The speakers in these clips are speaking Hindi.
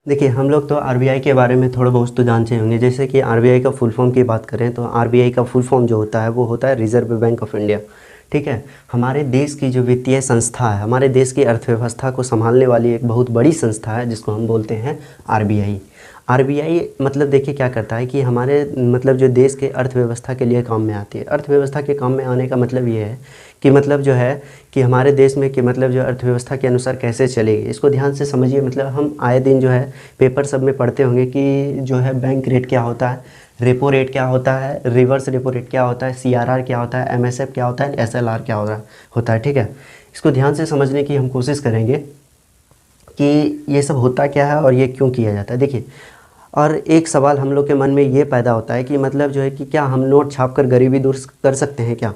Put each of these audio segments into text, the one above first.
देखिए, हम लोग तो आरबीआई के बारे में थोड़ा बहुत तो जानते होंगे। जैसे कि आरबीआई का फुल फॉर्म की बात करें तो आरबीआई का फुल फॉर्म जो होता है वो होता है रिज़र्व बैंक ऑफ इंडिया। ठीक है। हमारे देश की जो वित्तीय संस्था है, हमारे देश की अर्थव्यवस्था को संभालने वाली एक बहुत बड़ी संस्था है जिसको हम बोलते हैं आरबीआई। आरबीआई मतलब देखिए क्या करता है कि हमारे मतलब जो देश के अर्थव्यवस्था के लिए काम में आती है। अर्थव्यवस्था के काम में आने का मतलब ये है कि मतलब जो है कि हमारे देश में कि मतलब जो अर्थव्यवस्था के अनुसार कैसे चलेगी, इसको ध्यान से समझिए। मतलब हम आए दिन जो है पेपर सब में पढ़ते होंगे कि जो है बैंक रेट क्या होता है, रेपो रेट क्या होता है, रिवर्स रेपो रेट क्या होता है, सीआरआर क्या होता है, एमएसएफ क्या होता है, एसएलआर क्या होता है। ठीक है। इसको ध्यान से समझने की हम कोशिश करेंगे कि ये सब होता क्या है और ये क्यों किया जाता है। देखिए, और एक सवाल हम लोग के मन में ये पैदा होता है कि मतलब जो है कि क्या हम नोट छापकर गरीबी दूर कर सकते हैं क्या?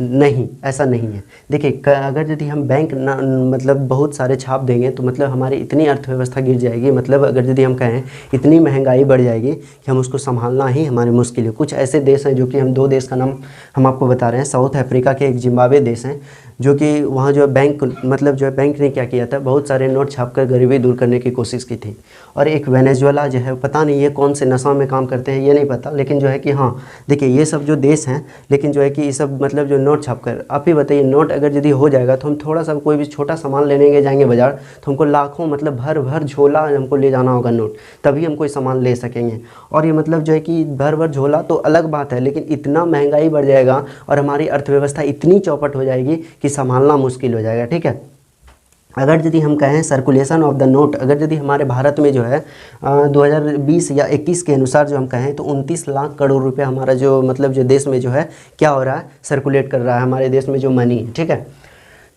नहीं, ऐसा नहीं है। देखिए, अगर यदि हम बैंक ना मतलब बहुत सारे छाप देंगे तो मतलब हमारी इतनी अर्थव्यवस्था गिर जाएगी। मतलब अगर यदि हम कहें इतनी महंगाई बढ़ जाएगी कि हम उसको संभालना ही हमारे मुश्किल है। कुछ ऐसे देश हैं जो कि हम दो देश का नाम हम आपको बता रहे हैं। साउथ अफ्रीका के एक जिम्बाब्वे देश हैं जो कि वहाँ जो है बैंक मतलब जो है बैंक ने क्या किया था, बहुत सारे नोट छापकर गरीबी दूर करने की कोशिश की थी। और एक वेनेजुएला जो है, पता नहीं ये कौन से नशा में काम करते हैं ये नहीं पता, लेकिन जो है कि हाँ देखिए ये सब जो देश हैं, लेकिन जो है कि ये सब मतलब जो नोट छापकर, आप ही बताइए नोट अगर यदि हो जाएगा तो हम थोड़ा सा कोई भी छोटा सामान लेने के जाएंगे बाजार तो हमको लाखों मतलब भर भर झोला हमको ले जाना होगा नोट, तभी हम कोई सामान ले सकेंगे। और ये मतलब जो है कि भर भर झोला तो अलग बात है, लेकिन इतना महंगाई बढ़ जाएगा और हमारी अर्थव्यवस्था इतनी चौपट हो जाएगी कि संभालना मुश्किल हो जाएगा। ठीक है। अगर यदि हम कहें सर्कुलेशन ऑफ द नोट, अगर यदि हमारे भारत में जो है 2020 या 21 के अनुसार जो हम कहें तो 29 लाख करोड़ रुपए हमारा जो मतलब जो देश में जो है क्या हो रहा है, सर्कुलेट कर रहा है हमारे देश में जो मनी है। ठीक है।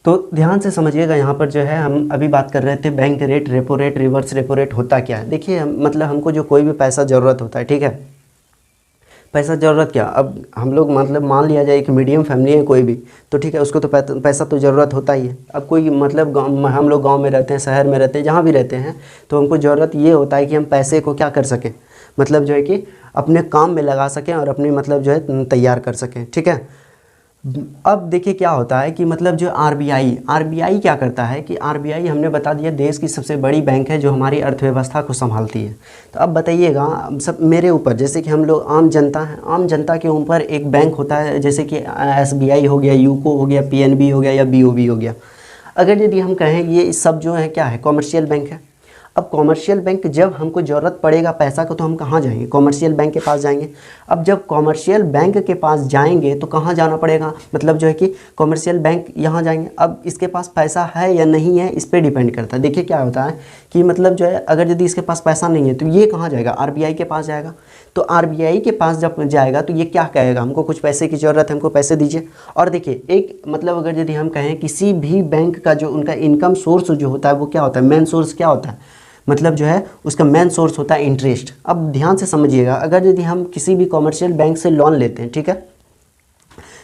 तो ध्यान से समझिएगा, यहाँ पर जो है हम अभी बात कर रहे थे bank rate, repo rate, reverse repo rate होता क्या है। देखिए मतलब हमको जो कोई भी पैसा ज़रूरत होता है, ठीक है, पैसा ज़रूरत क्या, अब हम लोग मतलब मान लिया जाए कि मीडियम फैमिली है कोई भी, तो ठीक है उसको तो पैसा तो ज़रूरत होता ही है। अब कोई मतलब हम लोग गांव में रहते हैं, शहर में रहते हैं, जहाँ भी रहते हैं, तो हमको ज़रूरत ये होता है कि हम पैसे को क्या कर सकें, मतलब जो है कि अपने काम में लगा सकें और अपनी मतलब जो है तैयार कर सकें। ठीक है। अब देखिए क्या होता है कि मतलब जो आरबीआई क्या करता है कि आरबीआई हमने बता दिया देश की सबसे बड़ी बैंक है जो हमारी अर्थव्यवस्था को संभालती है। तो अब बताइएगा सब मेरे ऊपर, जैसे कि हम लोग आम जनता हैं, आम जनता के ऊपर एक बैंक होता है जैसे कि एसबीआई हो गया, यूको हो गया, पीएनबी हो गया या बीओबी हो गया। अगर यदि हम कहें ये सब जो है क्या है, कॉमर्शियल बैंक है। अब कॉमर्शियल बैंक जब हमको ज़रूरत पड़ेगा पैसा को तो हम कहाँ जाएंगे, कॉमर्शियल बैंक के पास जाएंगे। अब जब कॉमर्शियल बैंक के पास जाएंगे तो कहाँ जाना पड़ेगा, मतलब जो है कि कॉमर्शियल बैंक यहाँ जाएंगे। अब इसके पास पैसा है या नहीं है इस पर डिपेंड करता है। देखिए क्या होता है कि मतलब जो है अगर यदि इसके पास पैसा नहीं है तो ये कहाँ जाएगा, आरबीआई के पास जाएगा। तो आरबीआई के पास जब जाएगा तो ये क्या कहेगा, हमको कुछ पैसे की ज़रूरत है, हमको पैसे दीजिए। और देखिए एक मतलब अगर यदि हम कहें किसी भी बैंक का जो उनका इनकम सोर्स जो होता है वो क्या होता है, मेन सोर्स क्या होता है, मतलब जो है उसका मेन सोर्स होता है इंटरेस्ट। अब ध्यान से समझिएगा, अगर यदि हम किसी भी कॉमर्शियल बैंक से लोन लेते हैं, ठीक है,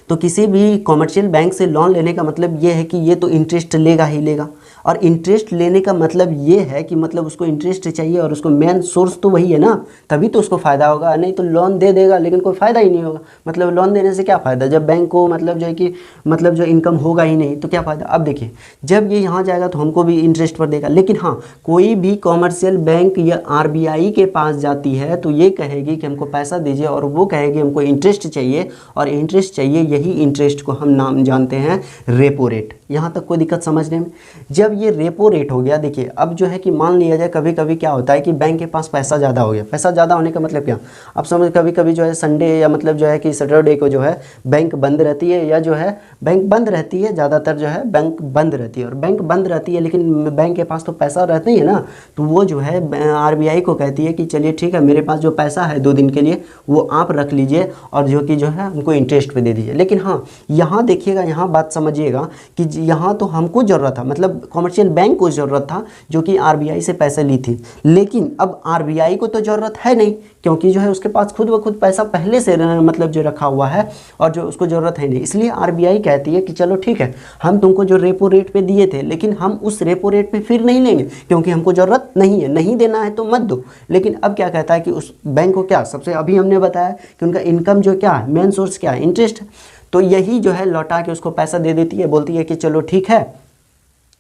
तो किसी भी कॉमर्शियल बैंक से लोन लेने का मतलब ये है कि ये तो इंटरेस्ट लेगा ही लेगा। और इंटरेस्ट लेने का मतलब ये है कि मतलब उसको इंटरेस्ट चाहिए और उसको मेन सोर्स तो वही है ना, तभी तो उसको फ़ायदा होगा। नहीं तो लोन दे देगा लेकिन कोई फ़ायदा ही नहीं होगा। मतलब लोन देने से क्या फ़ायदा जब बैंक को मतलब जो है कि मतलब जो इनकम होगा ही नहीं तो क्या फ़ायदा। अब देखिए जब ये यहाँ जाएगा तो हमको भी इंटरेस्ट पर देगा। लेकिन हाँ, कोई भी कॉमर्शियल बैंक या आरबीआई के पास जाती है तो ये कहेगी कि हमको पैसा दीजिए और वो कहेगी हमको इंटरेस्ट चाहिए, और इंटरेस्ट चाहिए, यही इंटरेस्ट को हम नाम जानते हैं रेपो रेट। यहाँ तक कोई दिक्कत समझने में। जब ये रेपो रेट हो गया, देखिए अब जो है कि मान लिया जाए कभी कभी क्या होता है कि बैंक के पास पैसा ज़्यादा हो गया। पैसा ज़्यादा होने का मतलब क्या, आप समझ, कभी कभी जो है संडे या मतलब जो है कि सैटरडे को जो है बैंक बंद रहती है, या जो है बैंक बंद रहती है, ज़्यादातर जो है बैंक बंद रहती है। और बैंक बंद रहती है लेकिन बैंक के पास तो पैसा रहता ही है ना, तो वो जो है आरबीआई को कहती है कि चलिए ठीक है मेरे पास जो पैसा है 2 दिन के लिए वो आप रख लीजिए और जो कि जो है हमको इंटरेस्ट पे दे दीजिए। लेकिन हाँ यहाँ देखिएगा, यहाँ बात समझिएगा कि यहाँ तो हमको ज़रूरत था, मतलब कॉमर्शियल बैंक को ज़रूरत था जो कि आरबीआई से पैसे ली थी। लेकिन अब आरबीआई को तो ज़रूरत है नहीं, क्योंकि जो है उसके पास खुद ब खुद पैसा पहले से मतलब जो रखा हुआ है और जो उसको ज़रूरत है नहीं। इसलिए आरबीआई कहती है कि चलो ठीक है हम तुमको जो रेपो रेट पे दिए थे लेकिन हम उस रेपो रेट पे फिर नहीं लेंगे क्योंकि हमको ज़रूरत नहीं है, नहीं देना है तो मत दो। लेकिन अब क्या कहता है कि उस बैंक को क्या, सबसे अभी हमने बताया कि उनका इनकम जो क्या है, मेन सोर्स क्या है, इंटरेस्ट। तो यही जो है लौटा के उसको पैसा दे देती है, बोलती है कि चलो ठीक है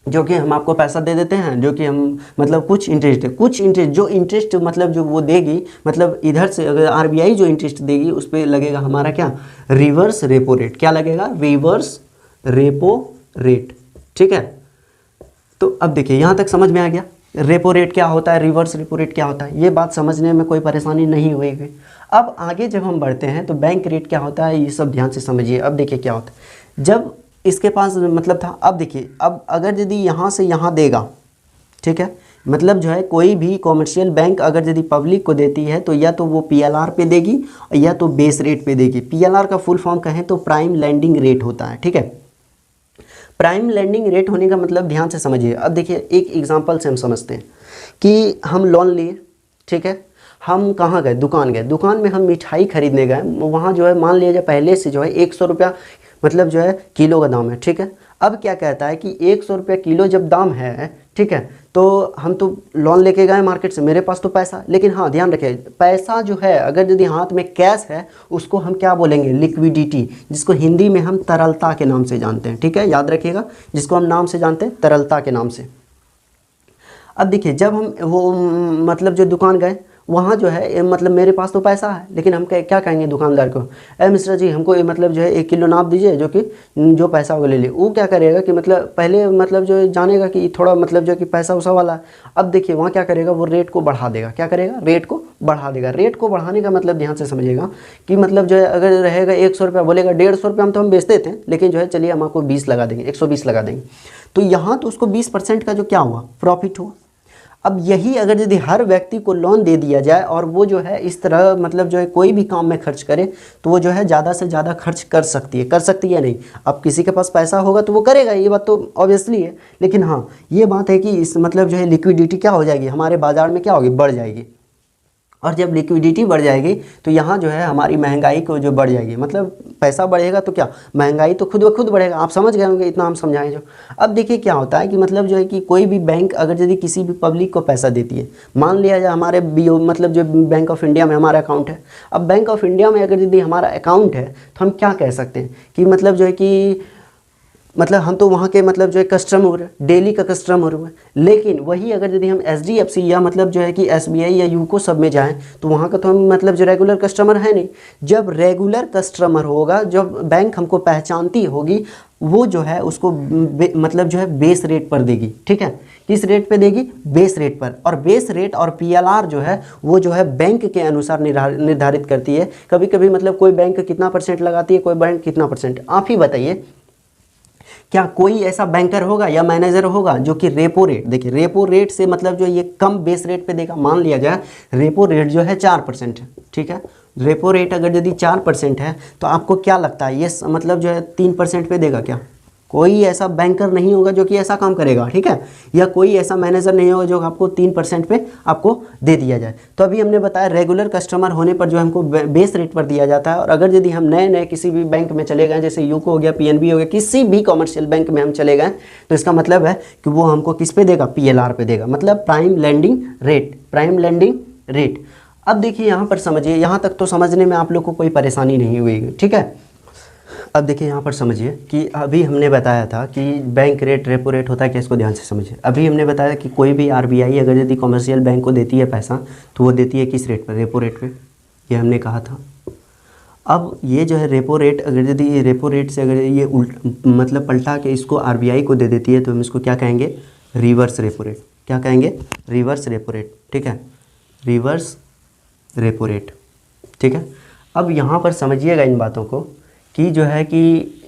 जो कि हम आपको पैसा दे देते हैं, जो कि हम मतलब कुछ इंटरेस्ट है, कुछ इंटरेस्ट, जो इंटरेस्ट मतलब जो वो देगी, मतलब इधर से अगर आरबीआई जो इंटरेस्ट देगी उस पर लगेगा हमारा क्या, रिवर्स रेपो रेट। क्या लगेगा, रिवर्स रेपो रेट। ठीक है, तो अब देखिए यहाँ तक समझ में आ गया रेपो रेट क्या होता है, रिवर्स रेपो रेट क्या होता है, ये बात समझने में कोई परेशानी नहीं हुई। अब आगे जब हम बढ़ते हैं तो बैंक रेट क्या होता है, ये सब ध्यान से समझिए। अब देखिए क्या होता है, जब इसके पास मतलब था, अब देखिए अब अगर यदि यहाँ से यहाँ देगा, ठीक है, मतलब जो है कोई भी कॉमर्शियल बैंक अगर यदि पब्लिक को देती है तो या तो वो पीएलआर पे देगी या तो बेस रेट पे देगी। पीएलआर का फुल फॉर्म कहें तो प्राइम लैंडिंग रेट होता है। ठीक है, प्राइम लैंडिंग रेट होने का मतलब ध्यान से समझिए। अब देखिए एक एग्जांपल से हम समझते हैं कि हम लोन लिए, ठीक है, हम कहाँ गए, दुकान गए, दुकान में हम मिठाई खरीदने गए, वहाँ जो है मान लिया जाए पहले से जो है 100 रुपया मतलब जो है किलो का दाम है। ठीक है, अब क्या कहता है कि 100 रुपया किलो जब दाम है, ठीक है, तो हम तो लोन लेके गए मार्केट से, मेरे पास तो पैसा, लेकिन हाँ ध्यान रखें पैसा जो है अगर यदि हाथ में कैश है उसको हम क्या बोलेंगे, लिक्विडिटी, जिसको हिंदी में हम तरलता के नाम से जानते हैं। ठीक है, याद रखिएगा, जिसको हम नाम से जानते हैं तरलता के नाम से। अब देखिए जब हम वो मतलब जो दुकान गए वहाँ जो है मतलब मेरे पास तो पैसा है, लेकिन हम क्या कहेंगे दुकानदार को, मिस्टर जी हमको मतलब जो है 1 किलो नाप दीजिए, जो कि जो पैसा वो ले ले। वो क्या करेगा कि मतलब पहले मतलब जो जानेगा कि थोड़ा मतलब जो कि पैसा उसा वाला है। अब देखिए वहाँ क्या करेगा, वो रेट को बढ़ा देगा। क्या करेगा, रेट को बढ़ा देगा। रेट को बढ़ाने का मतलब ध्यान से समझिएगा कि मतलब जो है अगर रहेगा 100 रुपया, बोलेगा 150 रुपया हम बेचते थे, लेकिन जो है चलिए हम आपको 20 लगा देंगे, 120 लगा देंगे। तो यहाँ तो उसको 20% का जो क्या हुआ, प्रॉफिट हुआ। अब यही अगर यदि हर व्यक्ति को लोन दे दिया जाए और वो जो है इस तरह मतलब जो है कोई भी काम में खर्च करे तो वो जो है ज़्यादा से ज़्यादा खर्च कर सकती है नहीं। अब किसी के पास पैसा होगा तो वो करेगा, ये बात तो ऑब्वियसली है, लेकिन हाँ ये बात है कि इस मतलब जो है लिक्विडिटी क्या हो जाएगी, हमारे बाज़ार में क्या होगी, बढ़ जाएगी। और जब लिक्विडिटी बढ़ जाएगी तो यहाँ जो है हमारी महंगाई को जो बढ़ जाएगी, मतलब पैसा बढ़ेगा तो क्या महंगाई तो खुद ब खुद बढ़ेगा। आप समझ गए होंगे, इतना हम समझाएं जो। अब देखिए क्या होता है कि मतलब जो है कि कोई भी बैंक अगर यदि किसी भी पब्लिक को पैसा देती है, मान लिया जाए हमारे मतलब जो बैंक ऑफ इंडिया में हमारा अकाउंट है। अब बैंक ऑफ इंडिया में अगर यदि हमारा अकाउंट है तो हम क्या कह सकते हैं कि मतलब जो है कि मतलब हम तो वहाँ के मतलब जो है कस्टमर डेली का कस्टमर हुआ। लेकिन वही अगर यदि हम एचडीएफसी या मतलब जो है कि एसबीआई या यूको सब में जाएं तो वहाँ का तो हम मतलब जो रेगुलर कस्टमर है नहीं। जब रेगुलर कस्टमर होगा, जब बैंक हमको पहचानती होगी, वो जो है उसको मतलब जो है बेस रेट पर देगी। ठीक है, किस रेट पे देगी, बेस रेट पर। और बेस रेट और पीएलआर जो है वो जो है बैंक के अनुसार निर्धारित करती है। कभी कभी मतलब कोई बैंक कितना % लगाती है, कोई बैंक कितना %। आप ही बताइए क्या कोई ऐसा बैंकर होगा या मैनेजर होगा जो कि रेपो रेट, देखिए रेपो रेट से मतलब जो ये कम बेस रेट पे देगा। मान लिया जाए रेपो रेट जो है 4% है, ठीक है, रेपो रेट अगर यदि 4% है तो आपको क्या लगता है ये मतलब जो है 3% पे देगा क्या? कोई ऐसा बैंकर नहीं होगा जो कि ऐसा काम करेगा, ठीक है, या कोई ऐसा मैनेजर नहीं होगा जो आपको 3% पे आपको दे दिया जाए। तो अभी हमने बताया रेगुलर कस्टमर होने पर जो हमको बेस रेट पर दिया जाता है। और अगर यदि हम नए नए किसी भी बैंक में चले गए, जैसे यूको हो गया, पीएनबी हो गया, किसी भी कॉमर्शियल बैंक में हम चले गए, तो इसका मतलब है कि वो हमको किस पे देगा, पीएलआर पे देगा, मतलब prime landing rate, prime landing rate. अब देखिए यहाँ पर समझिए, यहाँ तक तो समझने में आप लोग को कोई परेशानी नहीं हुई, ठीक है। अब देखिए यहाँ पर समझिए कि अभी हमने बताया था कि बैंक रेट रेपो रेट होता है क्या, इसको ध्यान से समझिए। अभी हमने बताया कि कोई भी आरबीआई अगर यदि कॉमर्शियल बैंक को देती है पैसा तो वो देती है किस रेट पर, रेपो रेट पे, ये हमने कहा था। अब ये जो है रेपो रेट, अगर यदि रेपो रेट से अगर ये मतलब पलटा के इसको आरबीआई को दे देती है तो हम इसको क्या कहेंगे, रिवर्स रेपो रेट। क्या कहेंगे, रिवर्स रेपो रेट, ठीक है, रिवर्स रेपो रेट, ठीक है। अब यहाँ पर समझिएगा इन बातों को कि जो है कि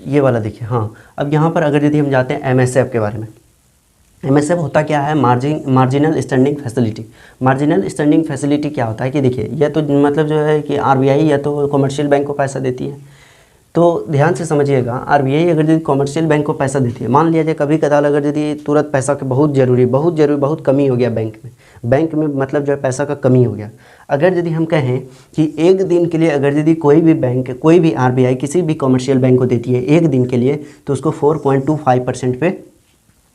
ये वाला देखिए, हाँ अब यहाँ पर अगर यदि हम जाते हैं एमएसएफ के बारे में, एमएसएफ होता क्या है, marginal standing facility. Marginal standing facility क्या होता है कि देखिए या तो मतलब जो है कि आरबीआई या तो कमर्शियल बैंक को पैसा देती है। तो ध्यान से समझिएगा, आरबीआई अगर यदि कमर्शियल बैंक को पैसा देती है, मान लिया जाए कभी कदाल अगर यदि तुरंत पैसा के बहुत ज़रूरी बहुत कमी हो गया बैंक में मतलब जो है पैसा का कमी हो गया। अगर यदि हम कहें कि एक दिन के लिए अगर यदि कोई भी बैंक, कोई भी आरबीआई किसी भी कमर्शियल बैंक को देती है एक दिन के लिए, तो उसको 4.25% पे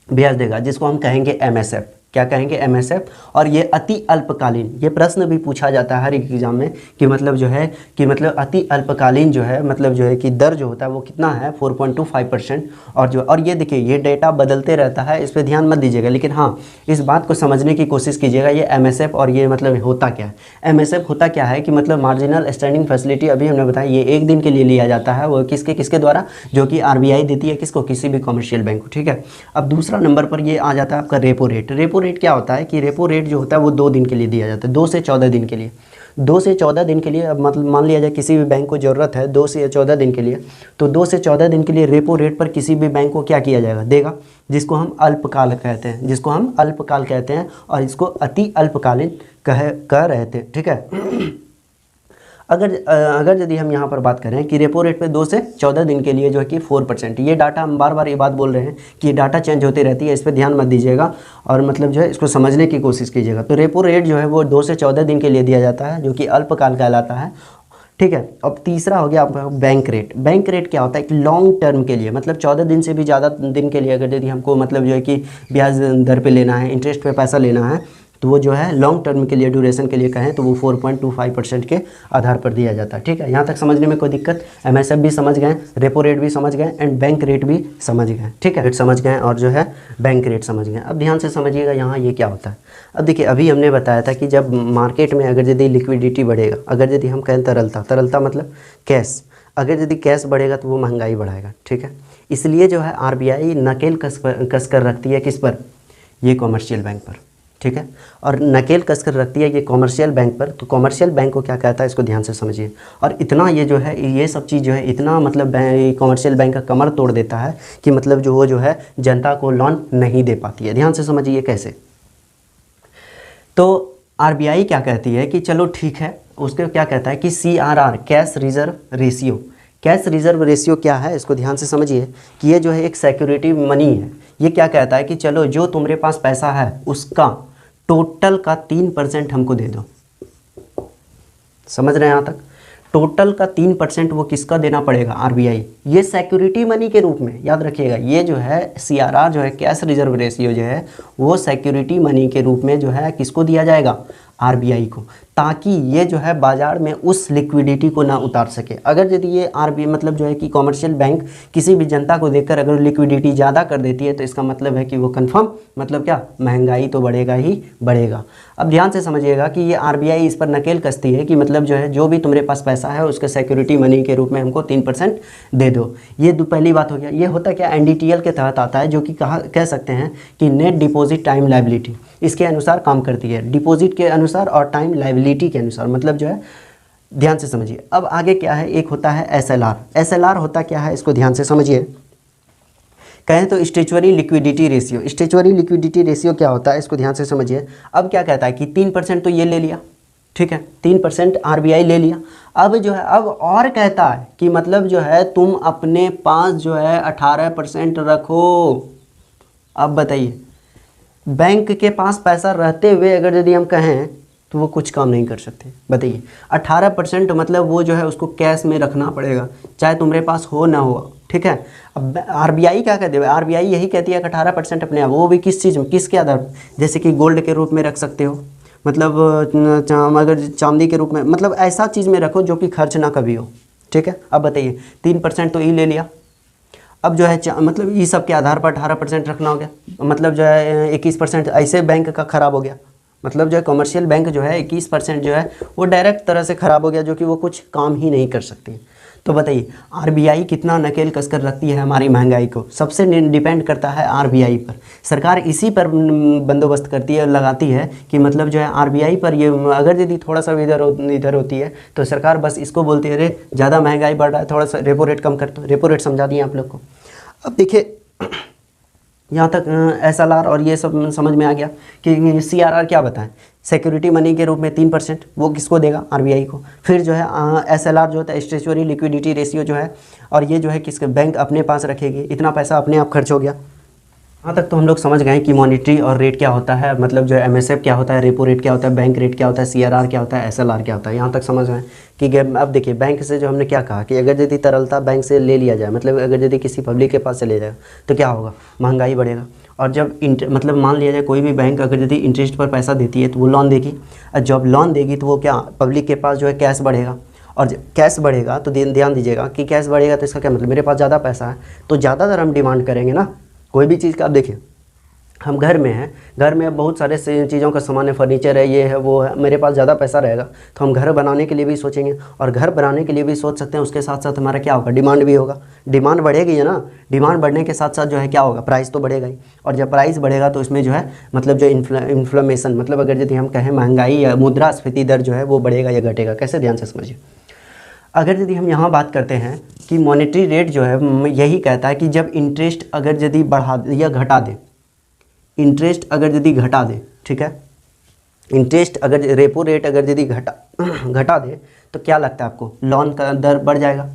ब्याज देगा, जिसको हम कहेंगे एमएसएफ, क्या कहेंगे, एमएसएफ। और ये अति अल्पकालीन, ये प्रश्न भी पूछा जाता है हर एक एग्जाम में कि मतलब जो है कि मतलब अति अल्पकालीन जो है मतलब जो है कि दर जो होता है वो कितना है 4.25%। और ये देखिए ये डेटा बदलते रहता है, इस पर ध्यान मत दीजिएगा, लेकिन हाँ इस बात को समझने की कोशिश कीजिएगा ये एमएसएफ और ये मतलब होता क्या है। एमएसएफ होता क्या है कि मतलब मार्जिनल स्टैंडिंग फैसिलिटी, अभी हमने बताया ये 1 दिन के लिए लिया जाता है, वो किसके किसके द्वारा, जो कि आरबीआई देती है, किसको, किसी भी कमर्शियल बैंक को, ठीक है। अब दूसरा नंबर पर ये आ जाता है आपका रेपो रेट। रेपो रेट क्या होता है कि रेपो रेट जो होता है वो 2 दिन के लिए दिया जाता है, 2 से 14 दिन के लिए। 2 से 14 दिन के लिए, अब मतलब मान लिया जाए किसी भी बैंक को ज़रूरत है 2 से 14 दिन के लिए, तो 2 से 14 दिन के लिए रेपो रेट पर किसी भी बैंक को क्या किया जाएगा, देगा, जिसको हम अल्पकाल कहते हैं, जिसको हम अल्पकाल कहते हैं, और इसको अति अल्पकालीन कह रहे थे, ठीक है। अगर यदि हम यहाँ पर बात करें कि रेपो रेट पे 2 से 14 दिन के लिए जो है कि 4%, ये डाटा हम बार बार ये बात बोल रहे हैं कि ये डाटा चेंज होती रहती है, इस पर ध्यान मत दीजिएगा और मतलब जो है इसको समझने की कोशिश कीजिएगा। तो रेपो रेट जो है वो 2 से 14 दिन के लिए दिया जाता है, जो कि अल्पकाल कहलाता है, ठीक है। अब तीसरा हो गया आपका बैंक रेट। बैंक रेट क्या होता है, एक लॉन्ग टर्म के लिए, मतलब 14 दिन से भी ज़्यादा दिन के लिए अगर यदि हमको मतलब जो है कि ब्याज दर पे लेना है, इंटरेस्ट पे पैसा लेना है, तो वो जो है लॉन्ग टर्म के लिए, ड्यूरेशन के लिए कहें तो वो 4.25% के आधार पर दिया जाता है, ठीक है। यहाँ तक समझने में कोई दिक्कत, एमएसएफ भी समझ गए, रेपो रेट भी समझ गए एंड बैंक रेट भी समझ गए, ठीक है, रेट समझ गए और जो है बैंक रेट समझ गए। अब ध्यान से समझिएगा यहाँ ये क्या होता है। अब देखिए अभी हमने बताया था कि जब मार्केट में अगर यदि लिक्विडिटी बढ़ेगा, अगर यदि हम कहें तरलता मतलब कैश, अगर यदि कैश बढ़ेगा तो वो महंगाई बढ़ाएगा, ठीक है। इसलिए जो है आरबीआई नकेल कस कर रखती है किस पर, ये कॉमर्शियल बैंक पर, ठीक है। और नकेल कसकर रखती है ये कॉमर्शियल बैंक पर। तो कॉमर्शियल बैंक को क्या कहता है, इसको ध्यान से समझिए। और इतना ये जो है ये सब चीज़ जो है इतना मतलब कॉमर्शियल बैंक का कमर तोड़ देता है कि मतलब जो वो जो है जनता को लोन नहीं दे पाती है। ध्यान से समझिए कैसे। तो आरबीआई क्या कहती है कि चलो ठीक है, उसके क्या कहता है कि CRR, cash reserve ratio. Cash reserve ratio क्या है, इसको ध्यान से समझिए कि ये जो है एक सिक्योरिटी मनी है। ये क्या कहता है कि चलो जो तुम्हारे पास पैसा है उसका टोटल का 3% हमको दे दो। समझ रहे हैं यहाँ तक, टोटल का 3% वो किसका देना पड़ेगा, आरबीआई। ये सिक्योरिटी मनी के रूप में, याद रखिएगा, ये जो है CRR जो है कैश रिजर्व रेशियो जो है वो सिक्योरिटी मनी के रूप में जो है किसको दिया जाएगा, आरबीआई को, ताकि ये जो है बाज़ार में उस लिक्विडिटी को ना उतार सके। अगर यदि ये आरबीआई मतलब जो है कि कॉमर्शियल बैंक किसी भी जनता को देखकर अगर लिक्विडिटी ज़्यादा कर देती है तो इसका मतलब है कि वो कंफर्म मतलब क्या, महंगाई तो बढ़ेगा ही बढ़ेगा। अब ध्यान से समझिएगा कि ये आरबीआई इस पर नकेल कसती है कि मतलब जो है जो भी तुम्हारे पास पैसा है उसके सिक्योरिटी मनी के रूप में हमको 3% दे दो। ये पहली बात हो गया। ये होता क्या, NDTL के तहत आता है, जो कि कह सकते हैं कि नेट डिपॉजिट टाइम लायबिलिटी, इसके अनुसार काम करती है, डिपॉजिट के अनुसार और टाइम लायबिलिटी के अनुसार, मतलब जो है ध्यान से समझिए। अब आगे क्या है, एक होता है SLR। SLR होता क्या है, इसको ध्यान से समझिए। कहें तो statutory liquidity ratio. Statutory liquidity ratio क्या होता है, इसको ध्यान से समझिए। अब क्या कहता है कि 3% तो ये ले लिया, ठीक है, 3% आरबीआई ले लिया। अब जो है अब और कहता है कि मतलब जो है तुम अपने पास जो है 18% रखो। अब बताइए, बैंक के पास पैसा रहते हुए अगर यदि हम कहें तो वो कुछ काम नहीं कर सकते। बताइए 18% मतलब वो जो है उसको कैश में रखना पड़ेगा, चाहे तुम्हारे पास हो ना हो, ठीक है। अब आरबीआई क्या कहती है, आरबीआई यही कहती है कि 18% अपने आप, वो भी किस चीज़ में, किसके आधार पर, जैसे कि गोल्ड के रूप में रख सकते हो, मतलब अगर चांदी के रूप में, मतलब ऐसा चीज़ में रखो जो कि खर्च ना कभी हो, ठीक है। अब बताइए 3% तो ये ले लिया, अब जो है मतलब ये सब के आधार पर 18% रखना हो गया, मतलब जो है 21% ऐसे बैंक का ख़राब हो गया। मतलब जो है कमर्शियल बैंक जो है 21% जो है वो डायरेक्ट तरह से ख़राब हो गया, जो कि वो कुछ काम ही नहीं कर सकती। तो बताइए आरबीआई कितना नकेल कसकर रखती है हमारी महंगाई को, सबसे डिपेंड करता है आरबीआई पर। सरकार इसी पर बंदोबस्त करती है, लगाती है कि मतलब जो है आरबीआई पर ये अगर यदि थोड़ा सा इधर होती है तो सरकार बस इसको बोलती है, अरे ज़्यादा महंगाई बढ़ रहा है, थोड़ा सा रेपो रेट कम कर दो। रेपो रेट समझा दिए आप लोग को। अब देखिए यहाँ तक SLR और ये सब समझ में आ गया कि CRR क्या बताएं, सिक्योरिटी मनी के रूप में 3% वो किसको देगा, आरबीआई को। फिर जो है SLR जो होता है स्टेचुअरी लिक्विडिटी रेशियो जो है, और ये जो है किसके, बैंक अपने पास रखेगी, इतना पैसा अपने आप खर्च हो गया। यहाँ तक तो हम लोग समझ गए कि मॉनिटरी और रेट क्या होता है, मतलब जो है MSF क्या होता है, रेपो रेट क्या होता है, बैंक रेट क्या होता है, CRR क्या होता है, SLR क्या होता है। यहाँ तक समझ गए कि अब देखिए बैंक से जो हमने क्या कहा कि अगर यदि तरलता बैंक से ले लिया जाए, मतलब अगर यदि किसी पब्लिक के पास से ले जाएगा तो क्या होगा, महंगाई बढ़ेगा। और जब मतलब मान लिया जाए कोई भी बैंक अगर यदि इंटरेस्ट पर पैसा देती है तो वो लोन देगी, और जब लोन देगी तो वो क्या पब्लिक के पास जो है कैश बढ़ेगा, और जब कैश बढ़ेगा तो ध्यान दीजिएगा कि कैश बढ़ेगा तो इसका क्या मतलब, मेरे पास ज़्यादा पैसा है तो ज़्यादातर हम डिमांड करेंगे ना कोई भी चीज़ का। आप देखिए हम घर में हैं, घर में बहुत सारे चीज़ों का सामान है, फर्नीचर है, ये है वो है, मेरे पास ज़्यादा पैसा रहेगा तो हम घर बनाने के लिए भी सोचेंगे, और घर बनाने के लिए भी सोच सकते हैं, उसके साथ साथ हमारा क्या होगा, डिमांड भी होगा, डिमांड बढ़ेगी है ना। डिमांड बढ़ने के साथ साथ जो है क्या होगा, प्राइस तो बढ़ेगा ही, और जब प्राइस बढ़ेगा तो इसमें जो है मतलब जो इन्फ्लेमेशन मतलब अगर यदि हम कहें महंगाई या मुद्रास्फीति दर जो है वो बढ़ेगा या घटेगा, कैसे ध्यान से समझिए। अगर यदि हम यहाँ बात करते हैं कि मॉनेटरी रेट जो है यही कहता है कि जब इंटरेस्ट अगर यदि बढ़ा दे या घटा दे, इंटरेस्ट अगर यदि घटा दे, ठीक है, इंटरेस्ट अगर रेपो रेट अगर यदि घटा दे तो क्या लगता है आपको, लोन का दर बढ़ जाएगा।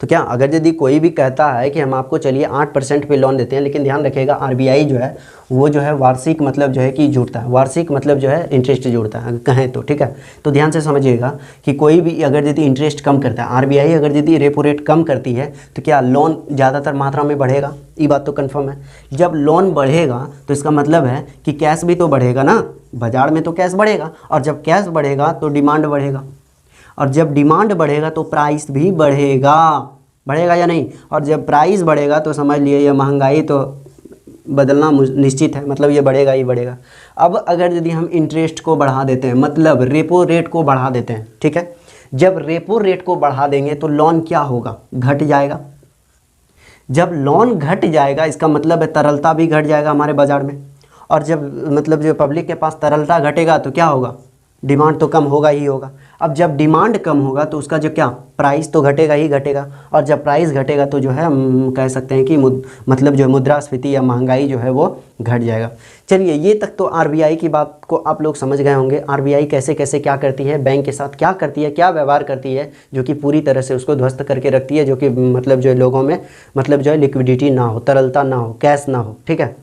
तो क्या अगर यदि कोई भी कहता है कि हम आपको चलिए 8% पे लोन देते हैं, लेकिन ध्यान रखिएगा आरबीआई जो है वो जो है वार्षिक मतलब जो है कि जोड़ता है, वार्षिक मतलब जो है इंटरेस्ट जोड़ता है कहें तो, ठीक है। तो ध्यान से समझिएगा कि कोई भी अगर यदि इंटरेस्ट कम करता है, आरबीआई अगर यदि रेपो रेट कम करती है तो क्या लोन ज़्यादातर मात्रा में बढ़ेगा, ये बात तो कन्फर्म है। जब लोन बढ़ेगा तो इसका मतलब है कि कैश भी तो बढ़ेगा ना, बाजार में तो कैश बढ़ेगा, और जब कैश बढ़ेगा तो डिमांड बढ़ेगा, और जब डिमांड बढ़ेगा तो प्राइस भी बढ़ेगा, बढ़ेगा या नहीं, और जब प्राइस बढ़ेगा तो समझ लिए ये महंगाई तो बदलना निश्चित है, मतलब ये बढ़ेगा ही बढ़ेगा। अब अगर यदि हम इंटरेस्ट को बढ़ा देते हैं मतलब रेपो रेट को बढ़ा देते हैं, ठीक है, जब रेपो रेट को बढ़ा देंगे तो लोन क्या होगा, घट जाएगा। जब लोन घट जाएगा इसका मतलब है तरलता भी घट जाएगा हमारे बाज़ार में, और जब मतलब जो पब्लिक के पास तरलता घटेगा तो क्या होगा, डिमांड तो कम होगा ही होगा। अब जब डिमांड कम होगा तो उसका जो क्या प्राइस तो घटेगा ही घटेगा, और जब प्राइस घटेगा तो जो है हम कह सकते हैं कि मतलब जो मुद्रास्फीति या महंगाई जो है वो घट जाएगा। चलिए ये तक तो आरबीआई की बात को आप लोग समझ गए होंगे, आरबीआई कैसे कैसे क्या करती है, बैंक के साथ क्या करती है, क्या व्यवहार करती है जो कि पूरी तरह से उसको ध्वस्त करके रखती है, जो कि मतलब जो है लोगों में मतलब जो है लिक्विडिटी ना हो, तरलता ना हो, कैश ना हो, ठीक है।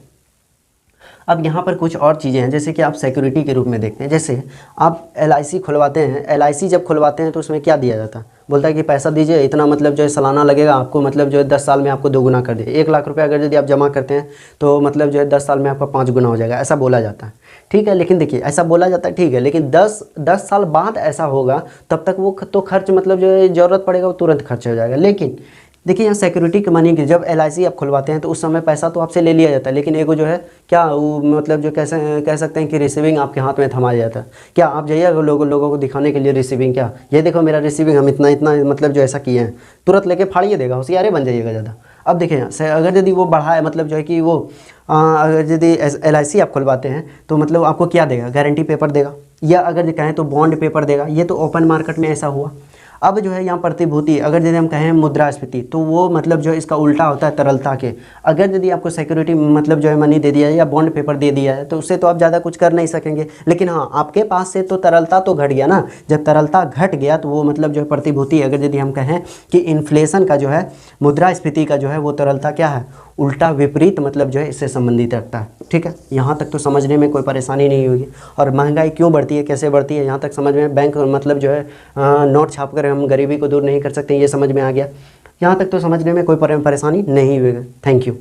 अब यहाँ पर कुछ और चीज़ें हैं जैसे कि आप सिक्योरिटी के रूप में देखते हैं, जैसे आप एलआईसी खुलवाते हैं, एलआईसी जब खुलवाते हैं तो उसमें क्या दिया जाता है, बोलता है कि पैसा दीजिए इतना मतलब जो है सालाना लगेगा आपको, मतलब जो है 10 साल में आपको 2 गुना कर दे, 1 लाख रुपए अगर यदि आप जमा करते हैं तो मतलब जो है 10 साल में आपका 5 गुना हो जाएगा, ऐसा बोला जाता है, ठीक है। लेकिन देखिए ऐसा बोला जाता है ठीक है, लेकिन 10 साल बाद ऐसा होगा तब तक वो तो खर्च मतलब जो है ज़रूरत पड़ेगा वो तुरंत खर्च हो जाएगा। लेकिन देखिए यहाँ सिक्योरिटी के मानी कि जब एलआईसी आप खुलवाते हैं तो उस समय पैसा तो आपसे ले लिया जाता है, लेकिन एगो जो है क्या वो मतलब जो कैसे कह सकते हैं कि रिसीविंग आपके हाथ में थमा जाता है। क्या आप जाइए लोगों को दिखाने के लिए रिसीविंग, क्या ये देखो मेरा रिसीविंग, हम इतना मतलब जो ऐसा किए हैं, तुरंत लेके फाड़िए देगा, होशियारे बन जाइएगा ज़्यादा। अब देखिए यहाँ अगर यदि वो बढ़ा है मतलब जो है कि वो अगर यदि एलआईसी आप खुलवाते हैं तो मतलब आपको क्या देगा, गारंटी पेपर देगा, या अगर कहें तो बॉन्ड पेपर देगा, ये तो ओपन मार्केट में ऐसा हुआ। अब जो है यहाँ प्रतिभूति अगर यदि हम कहें मुद्रास्फीति तो वो मतलब जो है इसका उल्टा होता है तरलता के। अगर यदि आपको सिक्योरिटी मतलब जो है मनी दे दिया है या बॉन्ड पेपर दे दिया है तो उससे तो आप ज़्यादा कुछ कर नहीं सकेंगे, लेकिन हाँ आपके पास से तो तरलता तो घट गया ना। जब तरलता घट गया तो वो मतलब जो है प्रतिभूति अगर यदि हम कहें कि इन्फ्लेशन का जो है मुद्रास्फीति का जो है वो तरलता क्या है, उल्टा विपरीत मतलब जो है इससे संबंधित रखता है, ठीक है। यहाँ तक तो समझने में कोई परेशानी नहीं होगी। और महंगाई क्यों बढ़ती है, कैसे बढ़ती है, यहाँ तक समझ में, बैंक मतलब जो है नोट छाप कर हम गरीबी को दूर नहीं कर सकते, ये समझ में आ गया। यहाँ तक तो समझने में कोई परेशानी नहीं होगी। Thank you.